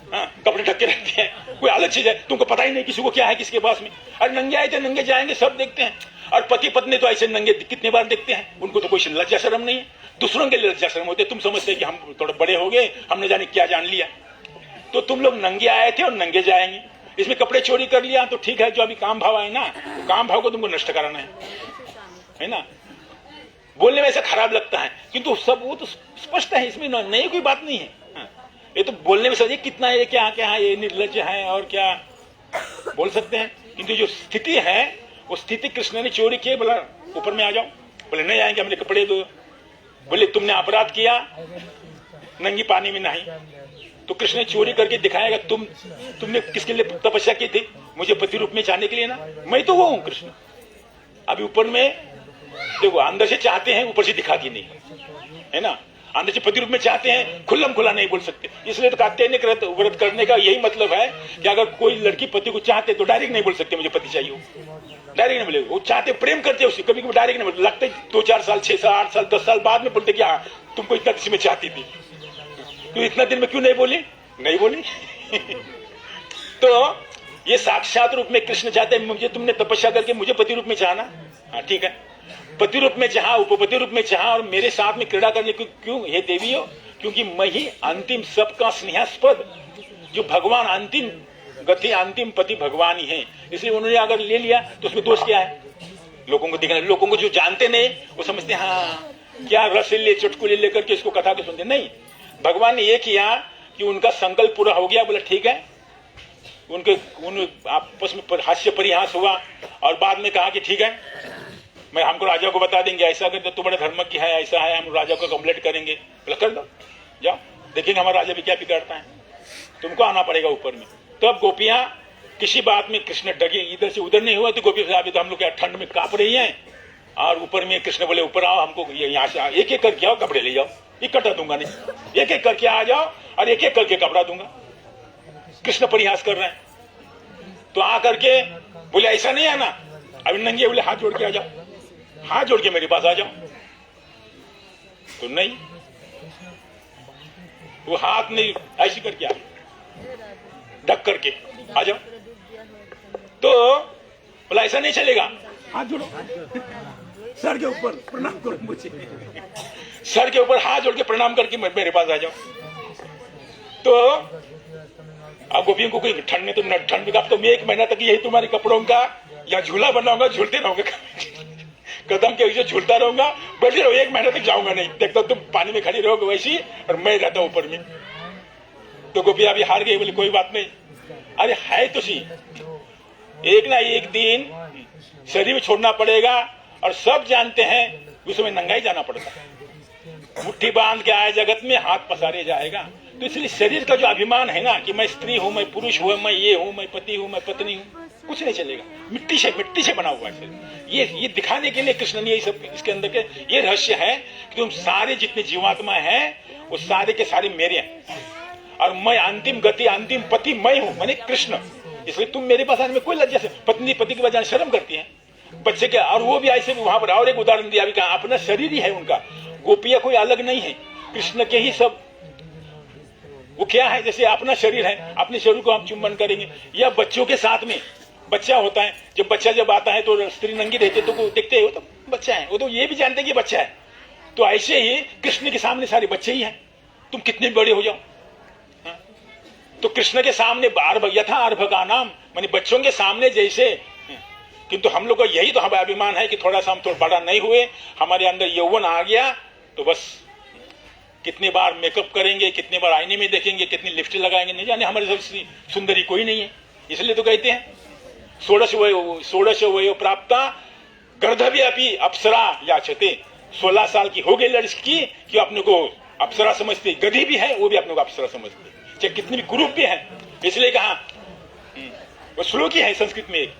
हाँ, कपड़े ढक के रखते हैं, कोई अलग चीज है, तुमको पता ही नहीं किसी को क्या है किसके पास में। अरे नंगे आए थे, नंगे जाएंगे, सब देखते हैं। और पति पत्नी तो ऐसे नंगे कितने बार देखते हैं, उनको तो कोई लज्जा शर्म नहीं है। दूसरों के लिए लज्जा शर्म होते। तुम समझते कि हम थोड़े बड़े हो गए, हमने जाने क्या जान लिया। तो तुम लोग नंगे आए थे और नंगे जाएंगे। इसमें कपड़े चोरी कर लिया तो ठीक है, जो अभी काम भाव आए ना, तो काम भाव को तुमको नष्ट कराना है ना। बोलने में ऐसा खराब लगता है, किंतु सब वो तो स्पष्ट है, इसमें नई कोई बात नहीं है। ये तो बोलने में समझिए कितना है, क्या क्या है, ये निर्लज है और क्या बोल सकते हैं। किंतु जो स्थिति है वो स्थिति कृष्ण ने चोरी की। बोला ऊपर में आ जाओ, बोले नहीं आएंगे, हमने कपड़े दो। बोले तुमने अपराध किया, नंगी पानी में नहीं, तो कृष्ण ने चोरी करके दिखाएगा तुमने किसके लिए तपस्या की थी, मुझे पति रूप में चाहने के लिए ना, मैं तो वो हूं कृष्ण। अभी ऊपर में देखो, अंदर से चाहते हैं, ऊपर से दिखाती नहीं है ना। अंदर से पति रूप में चाहते हैं, खुल्लम खुला नहीं बोल सकते। इसलिए तो कात्यायनी व्रत करने का यही मतलब है कि अगर कोई लड़की पति को चाहते तो डायरेक्ट नहीं बोल सकते मुझे पति चाहिए, डायरेक्ट नहीं बोले। वो चाहते, प्रेम करते उससे, कभी कभी डायरेक्ट नहीं बोलते, लगते 2-4 साल, 6 साल, 8 साल, 10 साल बाद में बोलते कि हाँ तुमको इतना किसी में चाहती थी, तो इतना दिन में क्यों नहीं बोली, नहीं बोली। तो ये साक्षात रूप में कृष्ण चाहते हैं, मुझे तुमने तपस्या करके मुझे पति रूप में चाहना, हाँ ठीक है, पति रूप में चाहा, उपपति रूप में चाहा, और मेरे साथ में क्रीड़ा करने को क्यों, हे देवी हो, क्योंकि मैं ही अंतिम सबका स्नेहास्पद, जो भगवान अंतिम गति, अंतिम पति भगवान ही है। इसलिए उन्होंने अगर ले लिया तो उसमें दोष क्या है, लोगों को दिखना। लोगों को जो जानते नहीं वो समझते हाँ क्या रसीले चुटकुले लेकर के इसको कथा के सुनते। नहीं, भगवान ने ये किया कि उनका संकल्प पूरा हो गया। बोला ठीक है, उन आपस में हास्य परिहास हुआ और बाद में कहा कि ठीक है मैं हमको राजा को बता देंगे, ऐसा अगर तो तुम्हारे धर्म की है, ऐसा है, हम राजा को कंप्लेंट करेंगे। बोला कर दो, जाओ, देखेंगे हमारा राजा भी क्या बिगाड़ता है, तुमको आना पड़ेगा ऊपर में। तो अब गोपियां किसी बात में कृष्ण डगे, इधर से उधर नहीं हुआ तो गोपी अभी तो हम लोग क्या ठंड में कांप रही हैं, और ऊपर में कृष्ण बोले ऊपर आओ, हमको यहाँ से एक एक करके आओ, कपड़े ले जाओ, इकट्ठा दूंगा नहीं, एक एक करके आ जाओ और एक एक करके कपड़ा दूंगा। कृष्ण परिहास कर रहे हैं। तो आ करके बोले ऐसा नहीं आना, अभी नंगे बोले हाथ जोड़ के आ जाओ, हाथ जोड़ के मेरे पास आ जाओ। तो नहीं, वो हाथ नहीं, ऐसी करके आ, ढक करके आ जाओ। तो बोला ऐसा नहीं चलेगा, हाथ जोड़ो, सर के ऊपर प्रणाम करो मुझे, सर के ऊपर हाथ जोड़ के प्रणाम करके मेरे पास आ जाओ। तो अब गोपियों को कोई ठंड में, तो ठंड में तो मैं 1 महीना तक यही तुम्हारे कपड़ों का या झूला बनाऊंगा, झूलते रहूंगा, कदम के पीछे झूलता रहूंगा, बैठे रहो, 1 महीना तक जाऊंगा नहीं, देखता तुम पानी में खड़ी रहोगे वैसी, और मैं रहता ऊपर में। तो गोपियां भी हार गई, बोले कोई बात नहीं। अरे है तो सी, एक ना एक दिन शरीर में छोड़ना पड़ेगा, और सब जानते हैं उसमें नंगाई जाना पड़ता है, मुट्ठी बांध के आए जगत में, हाथ पसारे जाएगा। तो इसलिए शरीर का जो अभिमान है ना कि मैं स्त्री हूं, मैं पुरुष हूं, मैं ये हूं, मैं पति हूं, मैं पत्नी हूं, कुछ नहीं चलेगा। मिट्टी से बना हुआ है। ये दिखाने के लिए कृष्ण ने ये सब इसके अंदर के ये रहस्य है कि तुम सारे जितने जीवात्मा हैं वो सारे के सारे मेरे हैं, और मैं अंतिम गति, अंतिम पति मैं हूं, मैंने कृष्ण। इसलिए तुम मेरे पास आने में कोई लज्जा से, पत्नी पति के बजाय शर्म करती है, बच्चे के, और वो भी ऐसे भी वहां पर। और एक उदाहरण दिया, अभी कहा अपना शरीर ही है उनका, गोपियां कोई अलग नहीं है, कृष्ण के ही सब। वो क्या है, जैसे अपना शरीर है, अपने शरीर को हम चुंबन करेंगे, या बच्चों के साथ में बच्चा होता है, जब बच्चा जब आता है तो स्त्री नंगी रहती है, तो वो देखते हो तो बच्चा है, वो तो ये भी जानते हैं कि बच्चा है। तो ऐसे ही कृष्ण के सामने सारे बच्चे ही हैं, तुम कितने बड़े हो जाओ। तो कृष्ण के सामने यथा अर्भ का नाम, मानी बच्चों के सामने जैसे। किंतु हम लोग का यही तो हमारा अभिमान है कि थोड़ा सा हम थोड़ा बड़ा नहीं हुए, हमारे अंदर यौवन आ गया तो बस कितनी बार मेकअप करेंगे, कितनी बार आईने में देखेंगे, कितनी लिपस्टिक लगाएंगे, नहीं जाने हमारे सबसे सुंदरी कोई नहीं है। इसलिए तो कहते हैं षोडश वयो प्राप्ता गर्दभ्यपि अप्सरा याचते। 16 साल की हो गई लड़की कि अपने को अप्सरा समझते, गधी भी है वो भी अपने को अप्सरा समझते, चाहे कितनी भी कुरूप भी है। इसलिए कहा वो श्लोक ही है संस्कृत में एक,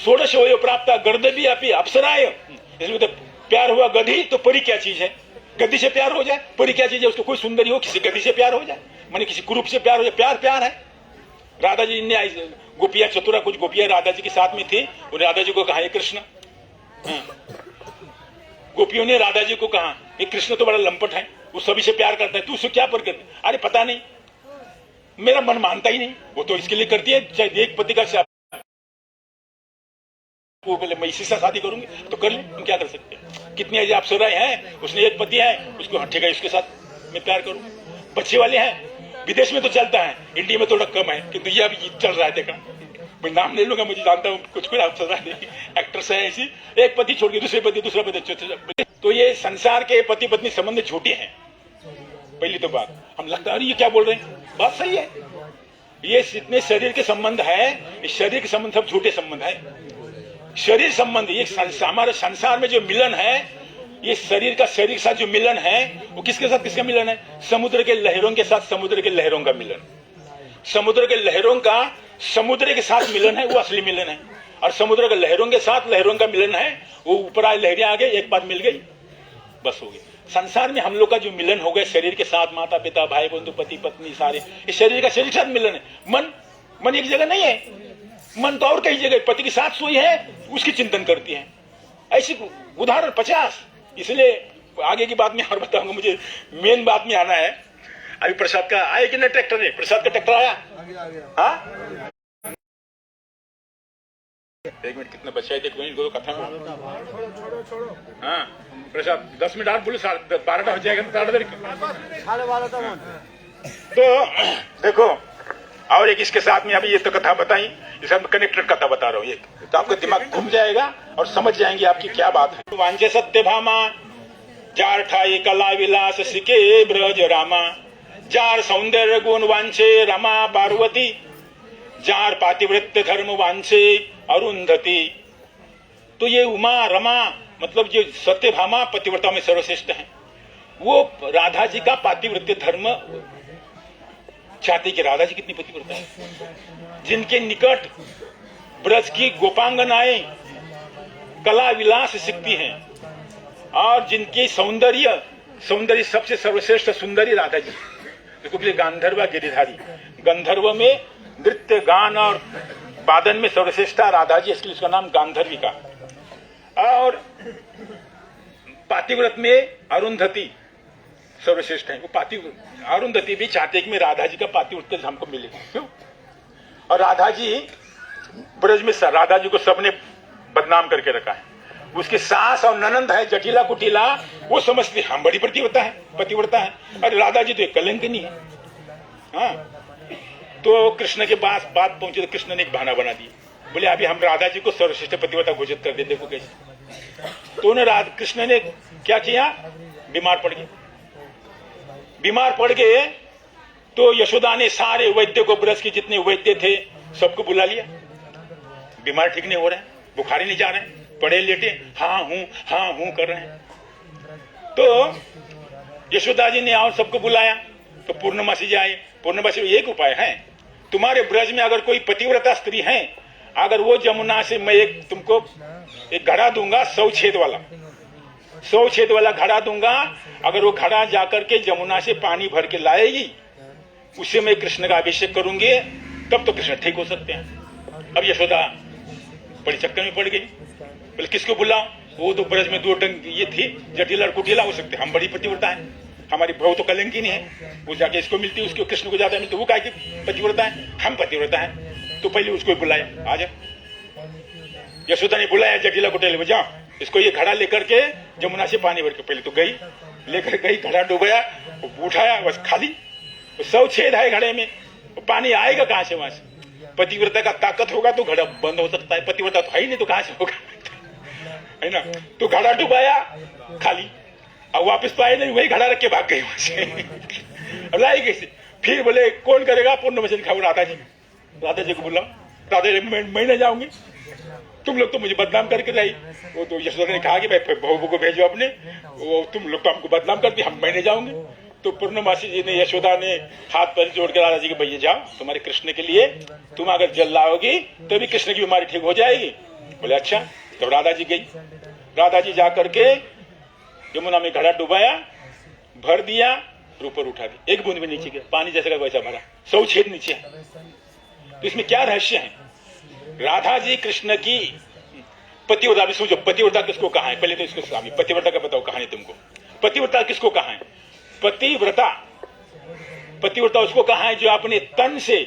षोडश वयो प्राप्ता गर्दभ्यपि अप्सराय। इसलिए तो प्यार हुआ गधी तो परी क्या चीज है, गद्दी से प्यार हो जाए, परी क्या चीज है, उसको कोई सुंदरी हो किसी गद्दी से प्यार हो जाए, माने किसी कुरूप से प्यार हो जाए, प्यार है। राधा जी ने गोपियां चतुरा, कुछ गोपियां राधा जी के साथ में थी, उन्हें राधा जी को कहा ये कृष्ण, गोपियों ने राधा जी को कहा ये कृष्ण तो बड़ा लंपट है, वो सभी से प्यार करता है, तू उससे क्या पर करती। अरे पता नहीं, मेरा मन मानता ही नहीं, वो तो इसके लिए करती है, चाहे एक पति का वो बोले मैं इसी से शादी करूंगी तो कर ले, तुम क्या कर सकते हैं। कितनी ऐसी अप्सराएं हैं, उसने एक पति है, उसको ठीक है इसके साथ मैं प्यार करूं। बच्चे वाले हैं, विदेश में तो चलता है, इंडिया में थोड़ा कम है, किंतु ये अभी चल रहा है। देखा, मैं नाम नहीं लूंगा, मुझे जानता हूँ कुछ अप्सरा एक्ट्रेस है ऐसी, एक पति छोड़ के दूसरे पति, दूसरा पति। तो ये संसार के पति पत्नी संबंध झूठे हैं। पहली तो बात हम लगता है अरे ये क्या बोल रहे हैं, बात सही है। ये जितने शरीर के संबंध है, इस शरीर के संबंध सब झूठे संबंध है। शरीर संबंध, ये हमारे संसार में जो मिलन है, ये शरीर का शरीर के साथ जो मिलन है वो किसके साथ किसका मिलन है, समुद्र के लहरों के साथ समुद्र के लहरों का मिलन। समुद्र के लहरों का समुद्र के साथ मिलन है, वो असली मिलन है। और समुद्र के लहरों के साथ लहरों का मिलन है, वो ऊपर आए लहरें आ गई, एक बार मिल गई बस हो गई। संसार में हम लोग का जो मिलन हो गया शरीर के साथ, माता पिता भाई बंधु पति पत्नी सारे, इस शरीर का शरीर के साथ मिलन है। मन एक जगह नहीं है, मन तो और कई जगह, पति के साथ सोई है उसकी चिंतन करती है। ऐसी उदाहरण 50। इसलिए आगे की बात में और बताऊंगा, मुझे मेन बात में आना है। अभी प्रसाद का आए कि नहीं, ट्रैक्टर है, प्रसाद का ट्रैक्टर आया, हाँ 1 मिनट कितना बचा है देखो, इनको कथा में। हाँ प्रसाद 10 मिनट आप बोले 12टा हो जाएगा, 12:30। तो देखो, और एक इसके साथ में अभी ये तो कथा बताई, इसे कनेक्टेड कथा बता रहा हूँ एक, तो आपका दिमाग घूम जाएगा और समझ जाएंगे आपकी क्या बात है। वांछे सत्यभामा जार ठाई कला विलास सिके ब्रज रामा, जार सौंदर्य गुण वांछे रमा पार्वती, जार पातिवृत्य धर्म वांछे अरुंधति। तो ये उमा रमा मतलब जो सत्यभामा पतिव्रता में सर्वश्रेष्ठ है, वो राधा जी का पातिव्रत्य धर्म चाहते कि राधा जी कितनी पतिव्रता है, जिनके निकट ब्रज की गोपांगनाएं कला विलास सीखती हैं और जिनकी सौंदर्य सबसे सर्वश्रेष्ठ सुंदरी राधा जी, देखो गांधर्व गिरिधारी, गंधर्व में नृत्य गान और वादन में सर्वश्रेष्ठ राधा जी, इसलिए उसका नाम गांधर्विका। और पातिव्रत में अरुंधति सर्वश्रेष्ठ है। वो अरुंधति भी चाहते कि मैं राधा जी का पातिव्रत हमको मिले, क्यों? और राधा जी ब्रज में राधा जी को सबने बदनाम करके रखा है। उसकी सास और ननंद है जटिला कुटिला, वो समझती हम बड़ी पतिव्रता है, अरे राधा जी तो एक कलंकिनी है। हाँ, तो कृष्ण के पास बात पहुंची तो कृष्ण ने एक बहाना बना दिया, बोले अभी हम राधा जी को सर्वश्रेष्ठ पतिव्रता घोषित कर दे, देखो कैसे। तो कृष्ण ने क्या किया, बीमार पड़ गए तो यशोदा ने सारे वैद्य को, ब्रज के जितने वैद्य थे सबको बुला लिया। बीमार ठीक नहीं हो रहे हैं, बुखार ही नहीं जा रहे हैं, पड़े लेटे हाँ हूं कर रहे हैं। तो यशोदा जी ने और सबको बुलाया, तो पूर्णमासी जी आए। पूर्णमासी एक उपाय है, तुम्हारे ब्रज में अगर कोई पतिव्रता स्त्री है, अगर वो जमुना से मैं तुमको एक घड़ा दूंगा, 100 छेद वाला घड़ा दूंगा, अगर वो घड़ा जाकर के जमुना से पानी भर के लाएगी, उससे मैं कृष्ण का अभिषेक करूंगी, तब तो कृष्ण ठीक हो सकते हैं। अब यशोदा बड़ी चक्कर में पड़ गई, बोले किसको बुलाओ, वो तो ब्रज में 2 टंग ये थी जटिला और कुटिला, हो सकते हम बड़ी पतिव्रता है, हमारी बहू तो कलंकी नहीं है, वो जाके इसको मिलती है, उसको कृष्ण को ज्यादा मिलती, वो काय की पतिव्रता है, हम पतिव्रता है। तो पहले उसको बुलाया, आ जा। यशोदा ने बुलाया जटिला कुटिला, जाओ इसको ये घड़ा लेकर के जमुना से पानी भर के, पहले तो गई लेकर गई, घड़ा डुबाया, उठाया, बस खाली, 100 छेद है घड़े में, पानी आएगा कहां से वहां से? पतिव्रता का ताकत होगा तो घड़ा बंद हो सकता है, पतिव्रता तो है ही नहीं तो कहां से होगा, है ना? तो घड़ा डुबाया खाली, और वापस तो आए नहीं, वही घड़ा रख के भाग गए वहां से। लाई कैसे? फिर बोले कौन करेगा? पूर्णमासी खाओ, राधा जी को बुलाओ। राधा जी मैं नहीं जाऊंगी, तुम लोग तो मुझे बदनाम करके लाई। वो तो यशोदा ने कहा कि भाई बहू को भेजो अपने, वो तुम लोग तो हमको बदनाम करती, हम मैं नहीं जाऊंगी। तो पूर्णमासी जी ने, यशोदा ने हाथ पैर जोड़ के राधा जी के, भैया जाओ, तुम्हारे कृष्ण के लिए तुम अगर जल लाओगी तभी कृष्ण की बीमारी ठीक हो जाएगी। बोले अच्छा। तो राधा जी गई, राधा जी जाकर के यमुना में घड़ा डुबाया, भर दिया, ऊपर उठा दी, एक बूंद भी नीचे गया, पानी जैसा का वैसा भरा, 100 छेद नीचे। तो इसमें क्या रहस्य है? राधा जी कृष्ण की पतिव्रता, सोचो पतिव्रता किसको कहा है, पहले तो इसको स्वामी पतिव्रता का बताओ कहानी तुमको। पतिव्रता किसको कहा है? पतिव्रता उसको कहा है जो अपने तन से,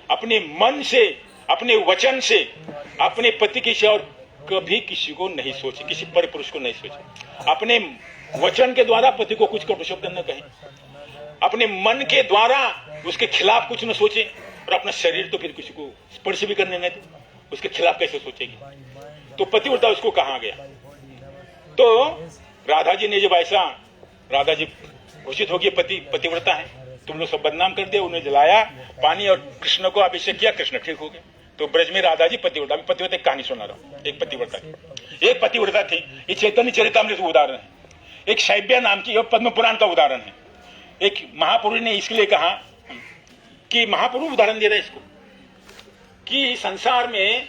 अपने मन से, अपने वचन से अपने पति की और कभी किसी को नहीं सोचे, किसी पर पुरुष को नहीं सोचे, अपने वचन के द्वारा पति को कुछ कटु शब्द न कहे, अपने मन के द्वारा उसके खिलाफ कुछ न सोचे, और अपना शरीर तो फिर किसी को स्पर्श भी करने न दे, उसके खिलाफ कैसे सोचेगी? तो पतिव्रता उसको कहा गया। तो राधा जी ने जब ऐसा, राधा जी घोषित हो गई पतिव्रता है, तुम लोग सब बदनाम कर दिया, उन्हें जलाया पानी और कृष्ण को अभिषेक किया, कृष्ण ठीक हो गए। तो ब्रज में राधा जी पतिव्रता, पतिव्रता की कहानी सुना रहा हूं। एक पतिव्रता थी, ये चैतन्य चरितामृत उदाहरण है। एक शैब्या नाम की, पद्म पुराण का उदाहरण है। एक महापुरुष ने इसके लिए कहा कि, महापुरुष उदाहरण दे रहा है इसको, कि संसार में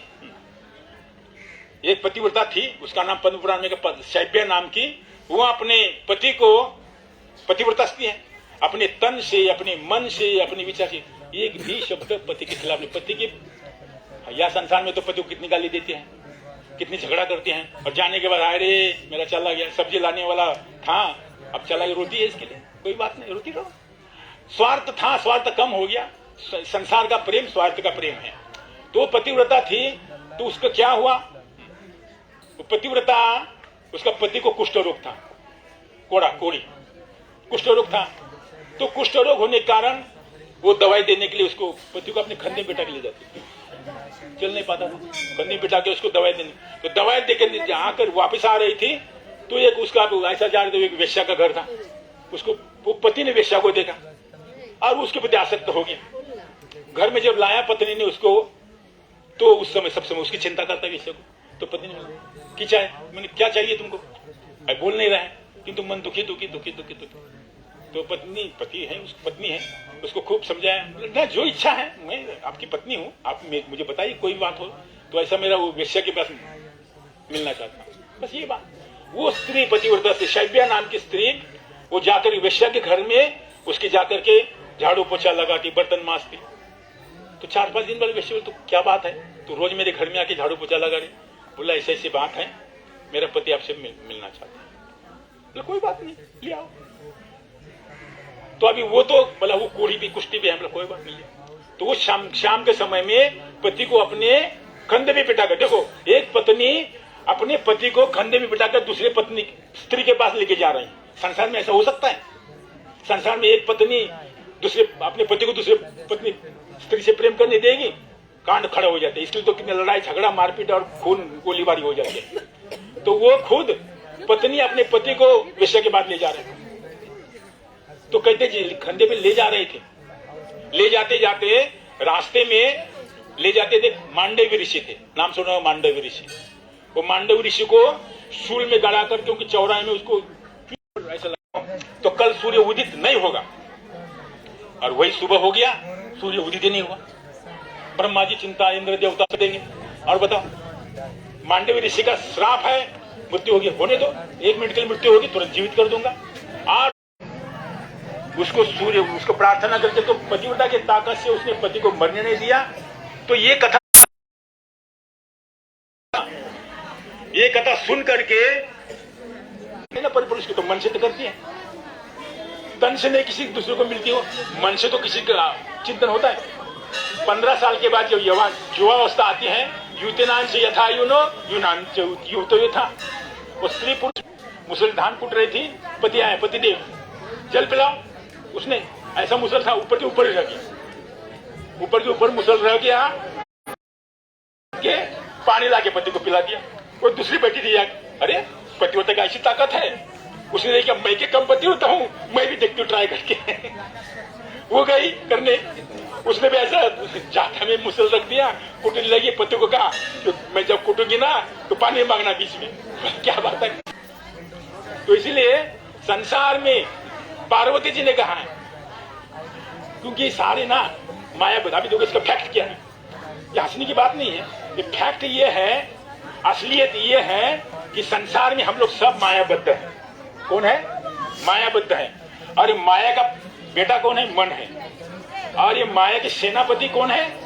एक पतिव्रता थी, उसका नाम पद्म पुराण में शैब्या नाम की, वो अपने पति को, पतिव्रता स्त्री है, अपने तन से, अपने मन से, अपने विचार से एक भी शब्द पति के खिलाफ नहीं। पति की, या संसार में तो पति को कितनी गाली देते हैं, कितनी झगड़ा करते हैं, और जाने के बाद अरे मेरा चला गया, सब्जी लाने वाला था अब चला गया, रोती है इसके लिए, कोई बात नहीं, रोती रहो। स्वार्थ था, स्वार्थ कम हो गया, संसार का प्रेम स्वार्थ का प्रेम है। तो पतिव्रता थी, तो उसका क्या हुआ? पतिव्रता, उसका पति को कुष्ठ रोग था, कोड़ी कुष्ठ रोग था। तो कुष्ठ रोग होने के कारण वो दवाई देने के लिए उसको, पति को अपने खंडे बिठा के ले जाती, चल नहीं पाता था, खंडे बिठा के उसको दवाई देने। तो दवाई देकर आकर वापस आ रही थी, तो एक उसका ऐसा जा रहे थे, एक वेश्या का घर था, उसको वो पति ने वेश्या को देखा और उसके प्रति आसक्त हो गया। घर में जब लाया पत्नी ने उसको, तो उस समय सब समय उसकी चिंता करता वेश्या को, तो पति ने बोला कि चाहे, मैंने क्या चाहिए तुमको, अब बोल नहीं रहा है किंतु मन दुखी दुखी दुखी दुखी दुखी। तो पति है, उसकी पत्नी है, उसको खूब समझाया, ना जो इच्छा है, मैं आपकी पत्नी हूँ, आप मुझे बताइए कोई बात हो तो ऐसा, मेरा वो वेश्या के पास मिलना चाहता हूँ, बस ये बात। वो स्त्री पतिव्रता से, शैब्या नाम की स्त्री, वो जाकर वेश्या के घर में उसके जाकर के झाड़ू पोछा लगाती, बर्तन मांजती। तो 4-5 दिन बाद वेश्या, तो क्या बात है, तो रोज मेरे घर में आके झाड़ू पोछा लगा रही। बोला ऐसी ऐसी बात है, मेरा पति आपसे मिलना चाहता है। बोला कोई बात नहीं, ले आओ। तो अभी वो तो बोला वो कोढ़ी भी कुश्ती भी है, बोला कोई बात नहीं है। तो वो शाम के समय में पति को अपने कंधे में पिटाकर, देखो एक पत्नी अपने पति को कंधे में पिटाकर दूसरे पत्नी स्त्री के पास लेके जा रही है। संसार में ऐसा हो सकता है? संसार में एक पत्नी अपने पति को दूसरे पत्नी स्त्री से प्रेम करने देगी? कांड खड़ा हो जाते हैं। इसलिए तो कितने लड़ाई झगड़ा मारपीट और खून गोलीबारी हो जाती है। तो वो खुद पत्नी अपने पति को वेश्या के बाद ले जा रहे थे। तो कहते जी कंधे पे ले जा रहे थे, ले जाते जाते रास्ते में ले जाते थे, मांडवी ऋषि थे, नाम सुना मांडवी ऋषि। वो मांडवी ऋषि को शूल में गड़ा कर, क्योंकि चौराहे में उसको ऐसा लगा तो कल सूर्य उदित नहीं होगा, और वही सुबह हो गया, सूर्य उदित ही नहीं हुआ। ब्रह्मा जी चिंता, इंद्र देवता देंगे, और बताओ मांडवी ऋषि का श्राप है, मृत्यु होगी, होने दो, 1 मिनट के लिए मृत्यु होगी, तुरंत जीवित कर दूंगा। और उसको प्रार्थना करके, तो पतिव्रता की ताकत से उसने पति को मरने नहीं दिया। तो ये कथा सुन करके ना परिपुरुष की तो मन से तो करती है, तन से नहीं किसी दूसरे को मिलती हो, मन से तो किसी का चिंतन होता है। 15 साल के बाद जब युवावस्था आती है, युवतीनान से यथा युनो युनान युवतो यथा। वो स्त्री पुरुष मुसल धान कूट रही थी, पति आए, पतिदेव जल पिलाओ। उसने ऐसा मुसल था, ऊपर के ऊपर ही रह गया, ऊपर के ऊपर मुसल रह गया के पानी लाके पति को पिला दिया। वो दूसरी बेटी थी, अरे पतिव्रता का ऐसी ताकत है, उसने देखा मैं के कम पतिव्रता हूँ, मैं भी देखती हूँ ट्राई करके। वो गई करने, उसने भी ऐसा जाता में मुसल रख दिया, कुटने लगी। पति को कहा कि मैं जब कुटूंगी ना तो पानी मांगना बीच में। क्या बात है। तो इसीलिए संसार में पार्वती जी ने कहा है, क्योंकि सारे ना माया बता भी दोगे। इसका फैक्ट क्या है, ये हंसने की बात नहीं है, ये फैक्ट ये है, असलियत ये है कि संसार में हम लोग सब मायाबद्ध हैं। कौन है? मायाबद्ध है। और ये माया का बेटा कौन है? मन है। और ये माया के सेनापति कौन है?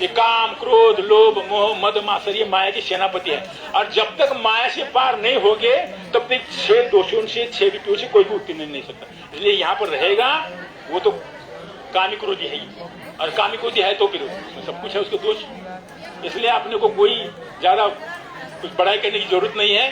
ये काम, क्रोध, लोभ, मोह, मद, मात्सर्य, ये माया की सेनापति है। और जब तक माया से पार नहीं होगे तब तक 6 दोषों से, 6 विपत्तियों से कोई भी उत्तीर्ण नहीं सकता। इसलिए यहाँ पर रहेगा वो तो कामी क्रोधी है ही, और कामी क्रोधी है तो फिर सब कुछ है उसके दोष। इसलिए आपने को कोई ज्यादा कुछ बड़ाई करने की जरूरत नहीं है।